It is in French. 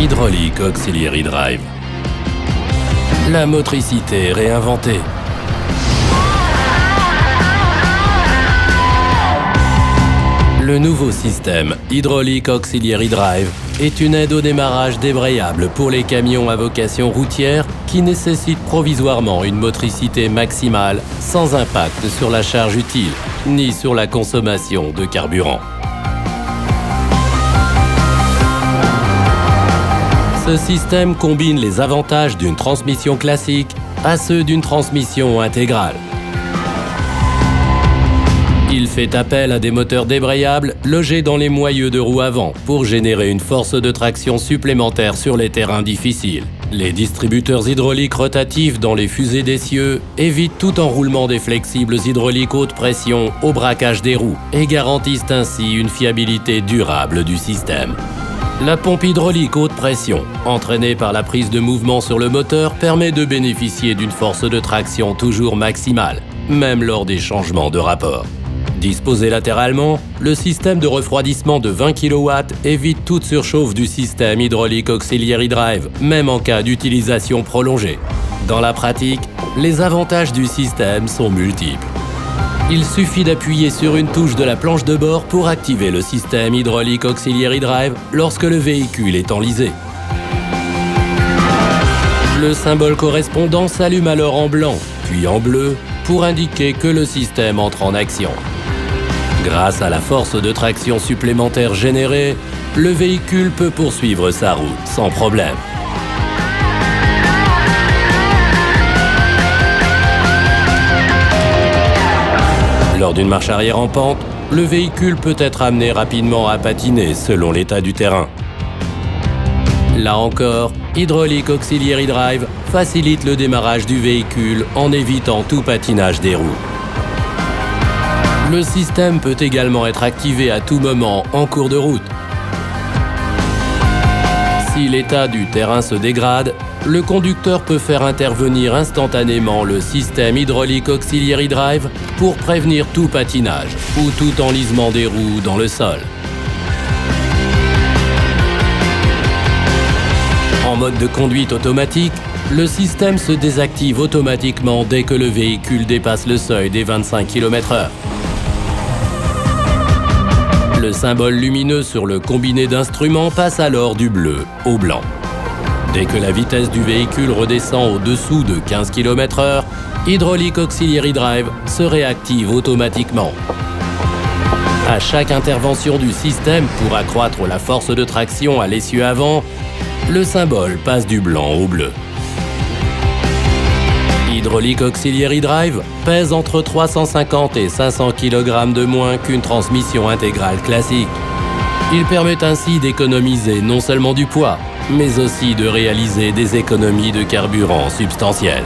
Hydraulic Auxiliary Drive. La motricité réinventée. Le nouveau système Hydraulic Auxiliary Drive est une aide au démarrage débrayable pour les camions à vocation routière qui nécessitent provisoirement une motricité maximale sans impact sur la charge utile ni sur la consommation de carburant. Ce système combine les avantages d'une transmission classique à ceux d'une transmission intégrale. Il fait appel à des moteurs débrayables logés dans les moyeux de roue avant pour générer une force de traction supplémentaire sur les terrains difficiles. Les distributeurs hydrauliques rotatifs dans les fusées d'essieu évitent tout enroulement des flexibles hydrauliques haute pression au braquage des roues et garantissent ainsi une fiabilité durable du système. La pompe hydraulique haute pression, entraînée par la prise de mouvement sur le moteur, permet de bénéficier d'une force de traction toujours maximale, même lors des changements de rapport. Disposé latéralement, le système de refroidissement de 20 kW évite toute surchauffe du système Hydraulic Auxiliary Drive, même en cas d'utilisation prolongée. Dans la pratique, les avantages du système sont multiples. Il suffit d'appuyer sur une touche de la planche de bord pour activer le système Hydraulic Auxiliary Drive lorsque le véhicule est enlisé. Le symbole correspondant s'allume alors en blanc, puis en bleu, pour indiquer que le système entre en action. Grâce à la force de traction supplémentaire générée, le véhicule peut poursuivre sa route sans problème. Lors d'une marche arrière en pente, le véhicule peut être amené rapidement à patiner selon l'état du terrain. Là encore, Hydraulic Auxiliary Drive facilite le démarrage du véhicule en évitant tout patinage des roues. Le système peut également être activé à tout moment en cours de route. Si l'état du terrain se dégrade, le conducteur peut faire intervenir instantanément le système Hydraulic Auxiliary Drive pour prévenir tout patinage ou tout enlisement des roues dans le sol. En mode de conduite automatique, le système se désactive automatiquement dès que le véhicule dépasse le seuil des 25 km/h. Le symbole lumineux sur le combiné d'instruments passe alors du bleu au blanc. Dès que la vitesse du véhicule redescend au-dessous de 15 km/h, Hydraulic Auxiliary Drive se réactive automatiquement. À chaque intervention du système pour accroître la force de traction à l'essieu avant, le symbole passe du blanc au bleu. Hydraulic Auxiliary Drive pèse entre 350 et 500 kg de moins qu'une transmission intégrale classique. Il permet ainsi d'économiser non seulement du poids, mais aussi de réaliser des économies de carburant substantielles.